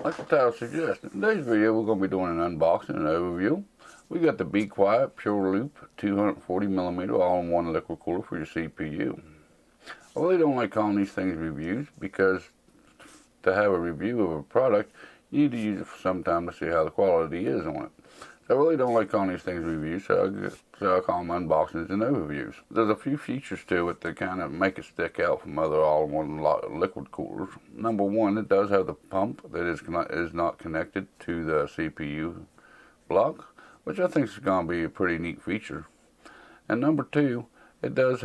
Like the title suggests, in today's video we're going to be doing an unboxing and overview. We got the Be Quiet Pure Loop 240mm all-in-one liquid cooler for your CPU. I really don't like calling these things reviews because to have a review of a product, you need to use it for some time to see how the quality is on it. So I really don't like calling these things reviews, so I call them unboxings and overviews. There's a few features to it that kind of make it stick out from other all-in-one liquid coolers. Number one, it does have the pump that is not connected to the CPU block, which I think is going to be a pretty neat feature. And number two, it's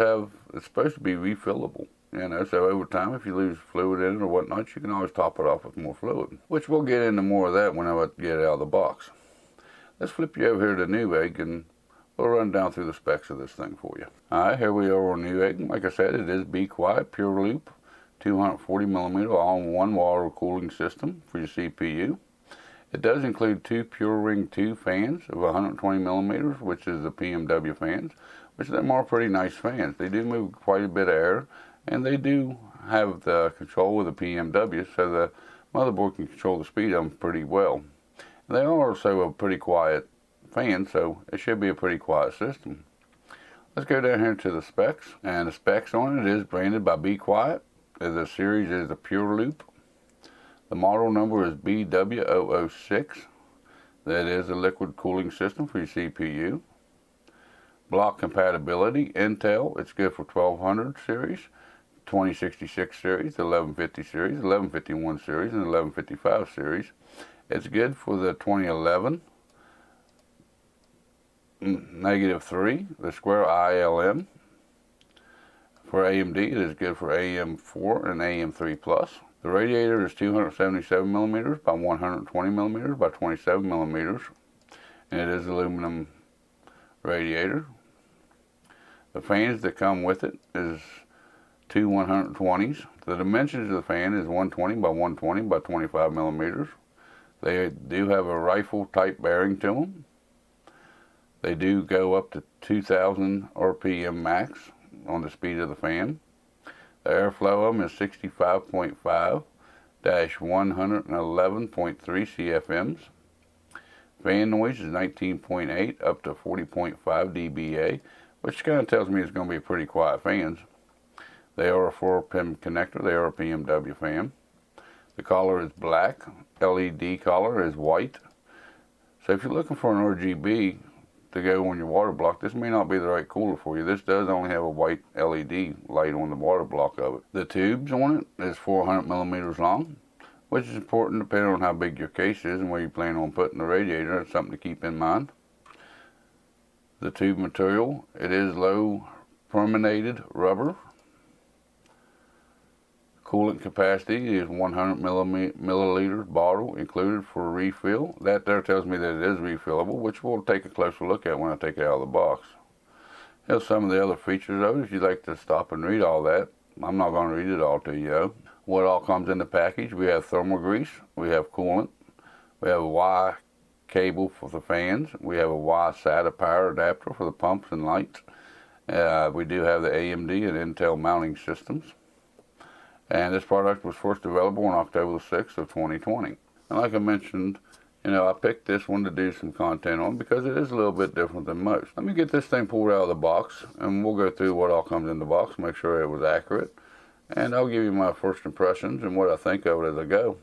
supposed to be refillable. So over time, if you lose fluid in it or whatnot, you can always top it off with more fluid, which we'll get into more of that when I get it out of the box. Let's flip you over here to Newegg and we'll run down through the specs of this thing for you. Alright, here we are on Newegg. Like I said, it is Be Quiet Pure Loop 240mm all-in-one water cooling system for your CPU. It does include two Pure Ring 2 fans of 120mm, which is the PMW fans, which them are pretty nice fans. They do move quite a bit of air, and they do have the control of the PMW, so the motherboard can control the speed of them pretty well. They are also a pretty quiet fan, so it should be a pretty quiet system. Let's go down here to the specs, and the specs on it is branded by Be Quiet. The series is the Pure Loop. The model number is BW006. That is a liquid cooling system for your CPU. Block compatibility, Intel, it's good for 1200 series, 2066 series, 1150 series, 1151 series, and 1155 series. It's good for the 2011 -3, the square ILM. For AMD, it is good for AM4 and AM3 Plus. The radiator is 277mm by 120mm by 27mm, and it is aluminum radiator. The fans that come with it is two 120s. The dimensions of the fan is 120 by 120 by 25mm. They do have a rifle type bearing to them. They do go up to 2000 RPM max on the speed of the fan. The airflow of them is 65.5-111.3 CFMs. Fan noise is 19.8 up to 40.5 dBA, which kind of tells me it's going to be pretty quiet fans. They are a 4-pin connector. They are a PMW fan. The collar is black. LED collar is white. So if you're looking for an RGB to go on your water block, this may not be the right cooler for you. This does only have a white LED light on the water block of it. The tubes on it is 400mm long, which is important depending on how big your case is and where you plan on putting the radiator. That's something to keep in mind. The tube material, it is low permeated rubber. Coolant capacity is 100 milliliters bottle included for refill. That there tells me that it is refillable, which we'll take a closer look at when I take it out of the box. Here's some of the other features of it. If you'd like to stop and read all that, I'm not going to read it all to you though. What all comes in the package: we have thermal grease, we have coolant, we have a Y cable for the fans, we have a Y SATA power adapter for the pumps and lights. We do have the AMD and Intel mounting systems. And this product was first available on October 6th of 2020. And like I mentioned, I picked this one to do some content on because it is a little bit different than most. Let me get this thing pulled out of the box and we'll go through what all comes in the box, make sure it was accurate. And I'll give you my first impressions and what I think of it as I go.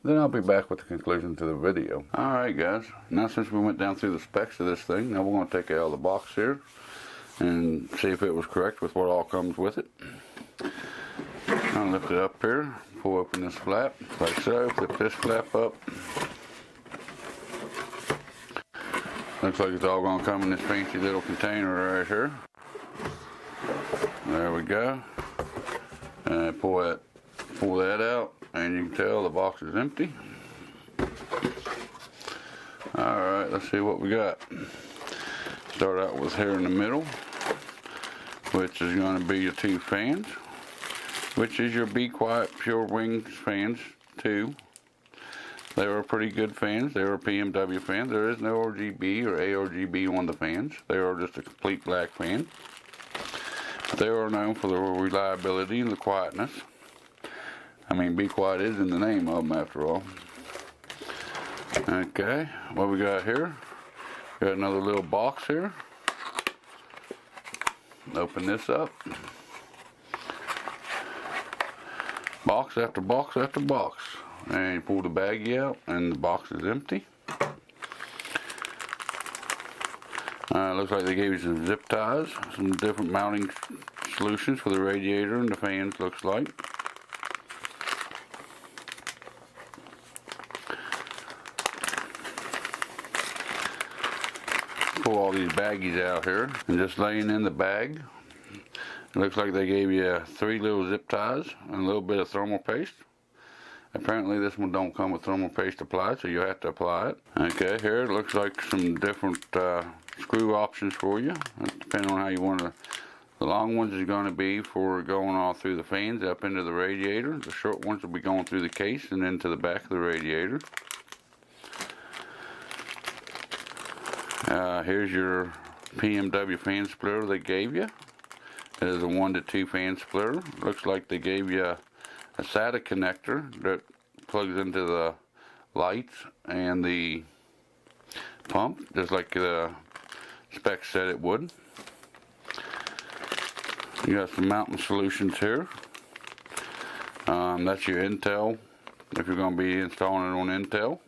Then I'll be back with the conclusion to the video. Alright guys, now since we went down through the specs of this thing, now we're going to take it out of the box here and see if it was correct with what all comes with it. I'll lift it up here, pull open this flap, like so, flip this flap up. Looks like it's all going to come in this fancy little container right here. There we go. And pull that out, and you can tell the box is empty. Alright, let's see what we got. Start out with here in the middle, which is going to be your two fans, which is your Be Quiet Pure Wings fans 2. They are pretty good fans. They are PMW fans. There is no RGB or ARGB on the fans. They are just a complete black fan. They are known for their reliability and the quietness. I mean, Be Quiet is in the name of them after all. Okay, what we got here? Got another little box here. Open this up. Box after box after box. And you pull the baggie out and the box is empty. Looks like they gave you some zip ties, some different mounting solutions for the radiator and the fans, looks like. Pull all these baggies out here, and just laying in the bag, it looks like they gave you 3 little zip ties and a little bit of thermal paste. Apparently this one don't come with thermal paste applied, so you have to apply it. Okay, here it looks like some different screw options for you, depending on how you want to. The long ones is going to be for going all through the fans up into the radiator. The short ones will be going through the case and into the back of the radiator. Here's your PMW fan splitter they gave you. It is a 1 to 2 fan splitter. Looks like they gave you a SATA connector that plugs into the lights and the pump, just like the specs said it would. You got some mounting solutions here. That's your Intel, if you're going to be installing it on Intel.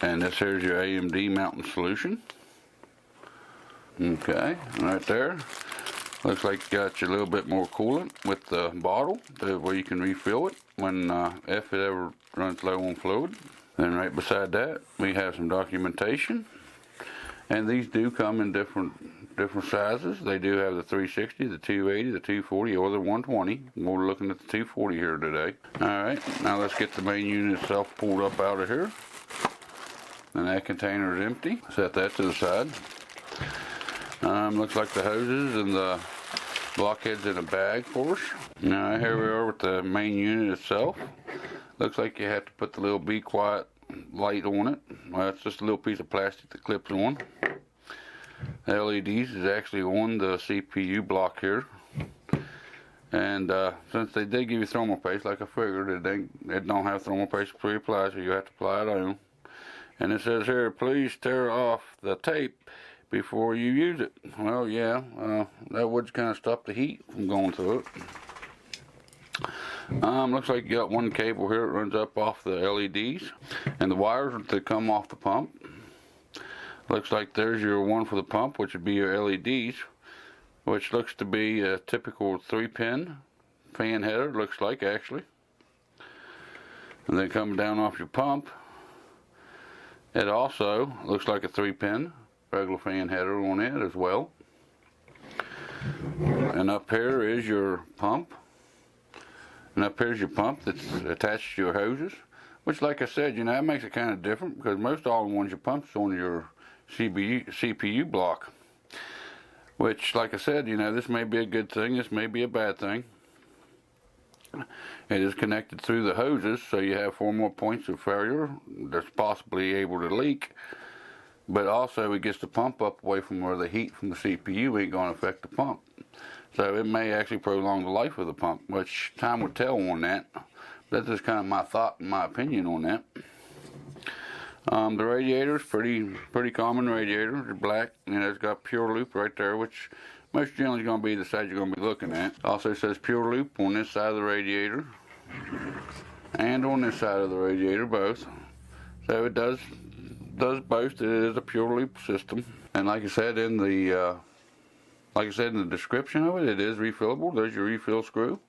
And this here's your AMD mounting solution. Okay, right there. Looks like you got your little bit more coolant with the bottle where you can refill it when if it ever runs low on fluid. Then right beside that we have some documentation, and these do come in different sizes. They do have the 360, the 280, the 240, or the 120. We're looking at the 240 here today. Alright, now let's get the main unit itself pulled up out of here. And that container is empty. Set that to the side. Looks like the hoses and the blockheads in a bag for us. Now here we are with the main unit itself. Looks like you have to put the little Be Quiet light on it. Well, it's just a little piece of plastic that clips on. The LEDs is actually on the CPU block here. And since they did give you thermal paste, like I figured, it don't have thermal paste pre-applied, so you have to apply it on. And it says here, please tear off the tape before you use it. Well, yeah, that would kind of stop the heat from going through it. Looks like you got one cable here that runs up off the LEDs, and the wires that come off the pump. Looks like there's your one for the pump, which would be your LEDs, which looks to be a typical 3-pin fan header, looks like actually. And then coming down off your pump, it also looks like a 3-pin regular fan header on it as well. And up here is your pump. And up here's your pump that's attached to your hoses, which, like I said, you know, that makes it kind of different because most all-in-ones your pump's on your CPU block. Which, like I said, you know, this may be a good thing, this may be a bad thing. It is connected through the hoses, so you have 4 more points of failure that's possibly able to leak. But also it gets the pump up away from where the heat from the CPU ain't going to affect the pump. So it may actually prolong the life of the pump, which time will tell on that. That's just kind of my thought and my opinion on that. The radiator is pretty common radiator. It's black, and it's got pure loop right there, which most generally is going to be the side you're going to be looking at. Also says pure loop on this side of the radiator and on this side of the radiator, both. So it does boast it is a pure loop system. And like I said in the description of it, it is refillable. There's your refill screw.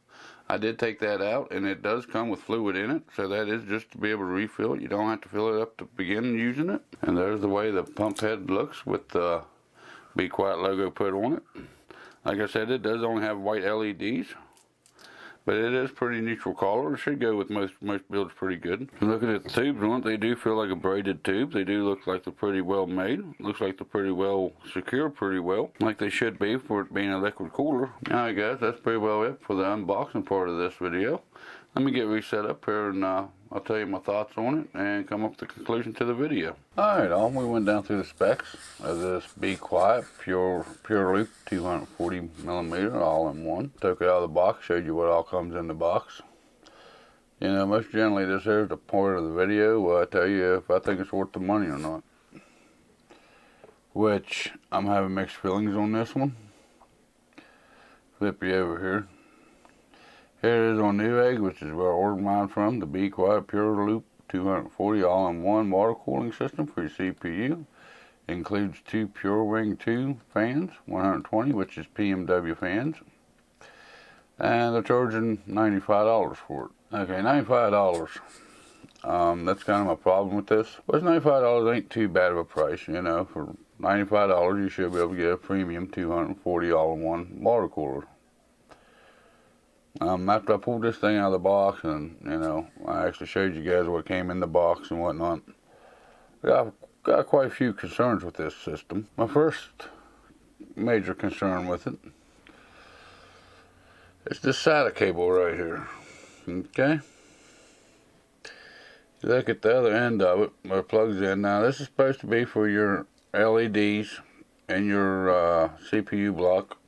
I did take that out, and it does come with fluid in it, so that is just to be able to refill it. You don't have to fill it up to begin using it. And there's the way the pump head looks with the Be Quiet logo put on it. Like I said, it does only have white LEDs, but it is pretty neutral color. It should go with most builds pretty good. Looking at the tubes on it, they do feel like a braided tube. They do look like they're pretty well made. Looks like they're pretty well secured pretty well, like they should be for it being a liquid cooler. Alright guys, that's pretty well it for the unboxing part of this video. Let me get reset up here and I'll tell you my thoughts on it and come up with the conclusion to the video. Alright, we went down through the specs of this Be Quiet Pure Loop 240mm all-in-one. Took it out of the box, showed you what all comes in the box. You know, most generally this here's the part of the video where I tell you if I think it's worth the money or not. Which, I'm having mixed feelings on this one. Flip you over here. Here it is on Newegg, which is where I ordered mine from. The Be Quiet Pure Loop 240 all-in-one water cooling system for your CPU. Includes 2 Pure Wing 2 fans, 120, which is PMW fans. And they're charging $95 for it. Okay, $95. That's kind of my problem with this. But $95 ain't too bad of a price, you know. For $95, you should be able to get a premium 240 all-in-one water cooler. After I pulled this thing out of the box and, you know, I actually showed you guys what came in the box and whatnot, I got quite a few concerns with this system. My first major concern with it is this SATA cable right here. Okay? Look at the other end of it where it plugs in. Now this is supposed to be for your LEDs and your CPU block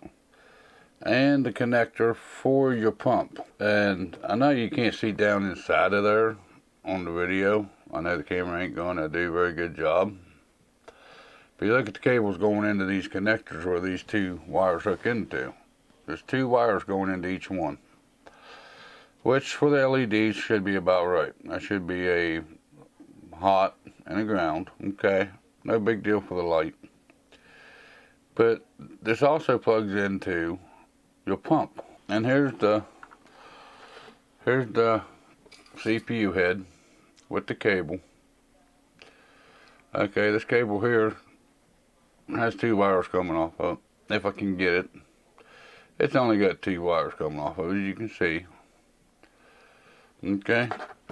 and the connector for your pump. And I know you can't see down inside of there on the video. I know the camera ain't going to do a very good job. But you look at the cables going into these connectors where these 2 wires hook into. There's 2 wires going into each one, which for the LEDs should be about right. That should be a hot and a ground. Okay, no big deal for the light. But this also plugs into your pump. And here's the CPU head with the cable. Okay, this cable here has 2 wires coming off of it, if I can get it. It's only got 2 wires coming off of it, as you can see. Okay,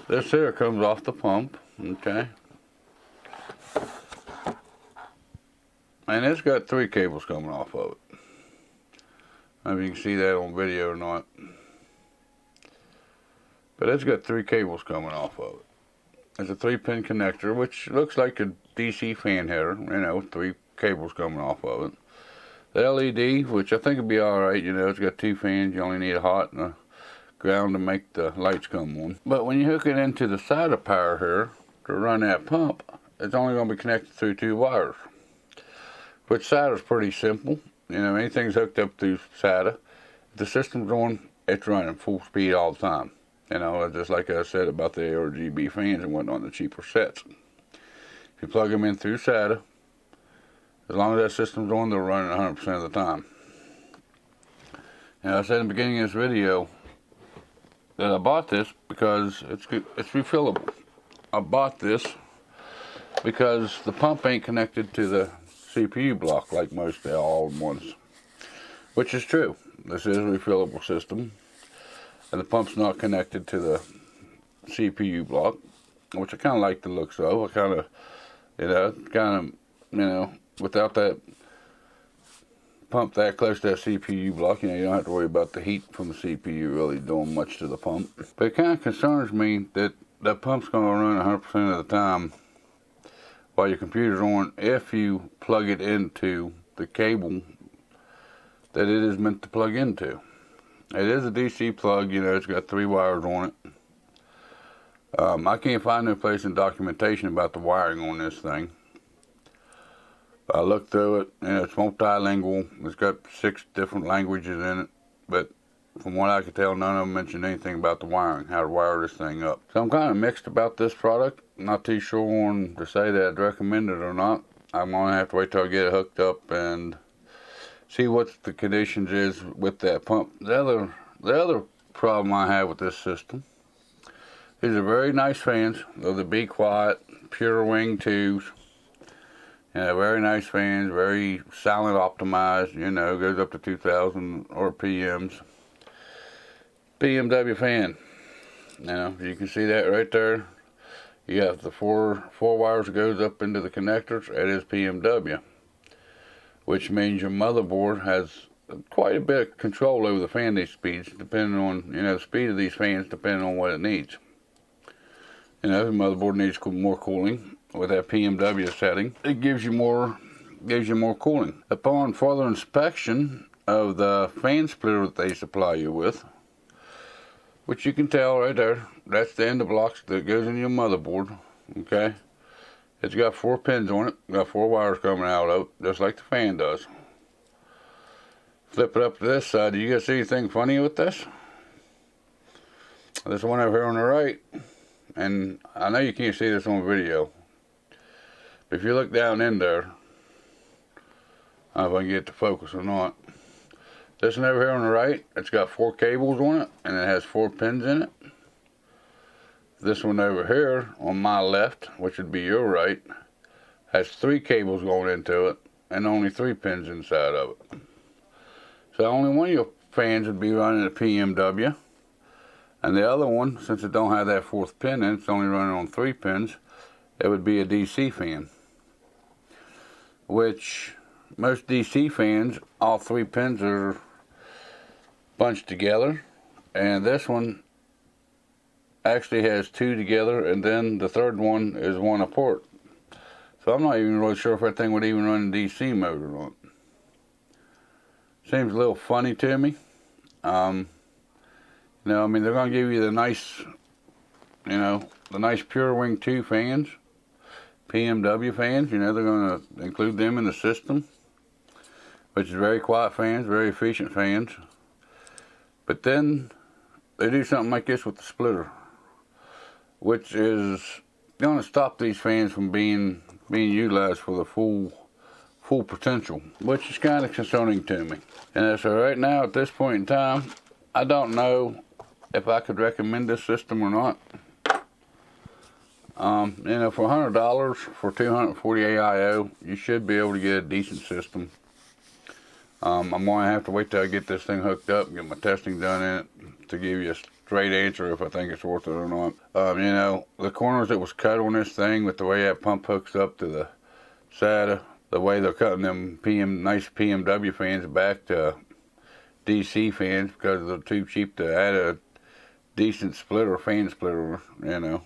this here comes off the pump. Okay, and it's got 3 cables coming off of it. I don't know if you can see that on video or not, but it's got 3 cables coming off of it. It's a 3-pin connector, which looks like a DC fan header, you know, 3 cables coming off of it. The LED, which I think would be alright, you know, it's got 2 fans, you only need a hot and a ground to make the lights come on. But when you hook it into the SATA power here to run that pump, it's only going to be connected through 2 wires. Which SATA is pretty simple. You know, anything's hooked up through SATA. If the system's on, it's running full speed all the time. You know, just like I said about the RGB fans and whatnot, the cheaper sets. If you plug them in through SATA, as long as that system's on, they're running 100% of the time. And I said in the beginning of this video that I bought this because it's refillable. I bought this because the pump ain't connected to the CPU block like most of the all-in-ones, which is true. This is a refillable system, and the pump's not connected to the CPU block, which I kind of like the looks of. I kind of, without that pump that close to that CPU block, you know, you don't have to worry about the heat from the CPU really doing much to the pump. But it kind of concerns me that that pump's going to run 100% of the time while your computer's on if you plug it into the cable that it is meant to plug into. It is a DC plug, you know, it's got 3 wires on it. I can't find no place in documentation about the wiring on this thing. I looked through it, and it's multilingual. It's got 6 different languages in it, but from what I could tell, none of them mentioned anything about the wiring, how to wire this thing up. So I'm kind of mixed about this product. I'm not too sure on to say that I'd recommend it or not. I'm going to have to wait till I get it hooked up and see what the conditions is with that pump. The other problem I have with this system, these are very nice fans. They're the Be Quiet Pure Wing 2s. Very nice fans, very silent optimized, you know, goes up to 2,000 RPMs. PMW fan, you know, you can see that right there. You have the four wires that goes up into the connectors. It is PMW, which means your motherboard has quite a bit of control over the fan speeds, depending on, you know, the speed of these fans, depending on what it needs. You know, if the motherboard needs more cooling with that PMW setting, it gives you more cooling. Upon further inspection of the fan splitter that they supply you with, which you can tell right there. That's the end of blocks that goes in your motherboard. Okay, it's got 4 pins on it. Got 4 wires coming out of it, just like the fan does. Flip it up to this side. Do you guys see anything funny with this? This one over here on the right, and I know you can't see this on video, but if you look down in there, I don't know if I can get the focus or not. This one over here on the right, it's got 4 cables on it, and it has 4 pins in it. This one over here on my left, which would be your right, has 3 cables going into it, and only 3 pins inside of it. So only one of your fans would be running a PMW, and the other one, since it don't have that 4th pin in, it's only running on 3 pins, it would be a DC fan. Which, most DC fans, all 3 pins are bunched together, and this one actually has 2 together, and then the 3rd one is 1 apart. So I'm not even really sure if that thing would even run in DC mode or not. Seems a little funny to me. You know, I mean, they're going to give you the nice, you know, the nice Pure Wing 2 fans, PMW fans. You know, they're going to include them in the system, which is very quiet fans, very efficient fans. But then they do something like this with the splitter, which is going to stop these fans from being utilized for the full potential, which is kind of concerning to me. And so right now, at this point in time, I don't know if I could recommend this system or not. You know, for $100 for 240 AIO, you should be able to get a decent system. I'm going to have to wait till I get this thing hooked up and get my testing done in it to give you a straight answer if I think it's worth it or not. You know, the corners that was cut on this thing with the way that pump hooks up to the SATA, the way they're cutting them nice PMW fans back to DC fans because they're too cheap to add a decent splitter, fan splitter, you know.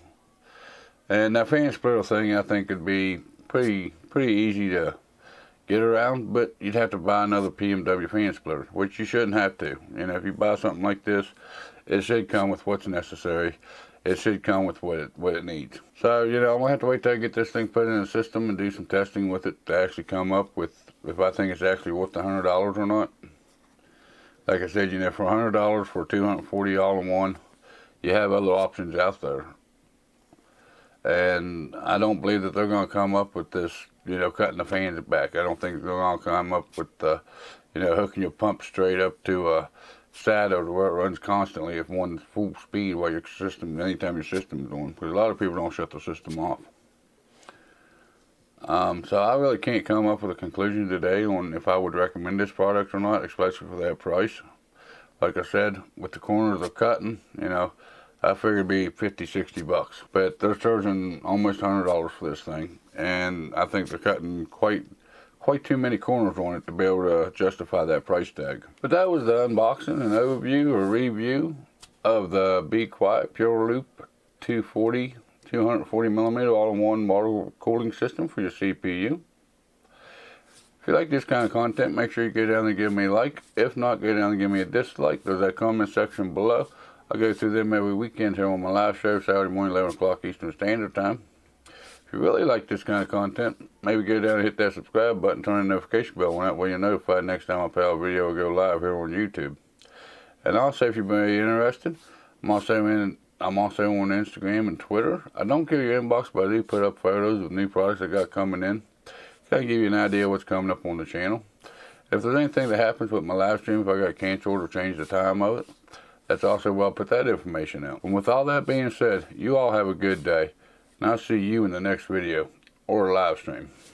And that fan splitter thing, I think, would be pretty easy to get around, but you'd have to buy another PMW fan splitter, which you shouldn't have to. You know, if you buy something like this, it should come with what's necessary. It should come with what it needs. So, you know, I'm gonna have to wait till I get this thing put in the system and do some testing with it to actually come up with if I think it's actually worth the $100 or not. Like I said, you know, for $100 for 240 all-in-one, you have other options out there. And I don't believe that they're going to come up with this, you know, cutting the fans back. I don't think they're going to come up with, you know, hooking your pump straight up to a SATA where it runs constantly at one full speed while your system, anytime your system is on. Because a lot of people don't shut the system off. So I really can't come up with a conclusion today on if I would recommend this product or not, especially for that price. Like I said, with the corners they're cutting, you know, I figured it'd be 50, 60 bucks. But they're charging almost $100 for this thing. And I think they're cutting quite too many corners on it to be able to justify that price tag. But that was the unboxing and overview or review of the Be Quiet Pure Loop 240 240mm all-in-one water cooling system for your CPU. If you like this kind of content, make sure you go down and give me a like. If not, go down and give me a dislike. There's that comment section below. I go through them every weekend here on my live show, Saturday morning, 11 o'clock Eastern Standard Time. If you really like this kind of content, maybe go down and hit that subscribe button, turn the notification bell on that way you're notified next time I put out a video or go live here on YouTube. And also, if you're very interested, I'm also on Instagram and Twitter. I don't give you inbox, but I do put up photos of new products I got coming in. Kind of give you an idea what's coming up on the channel. If there's anything that happens with my live stream, if I got canceled or changed the time of it, that's also where I'll put that information out. And with all that being said, you all have a good day. And I'll see you in the next video or live stream.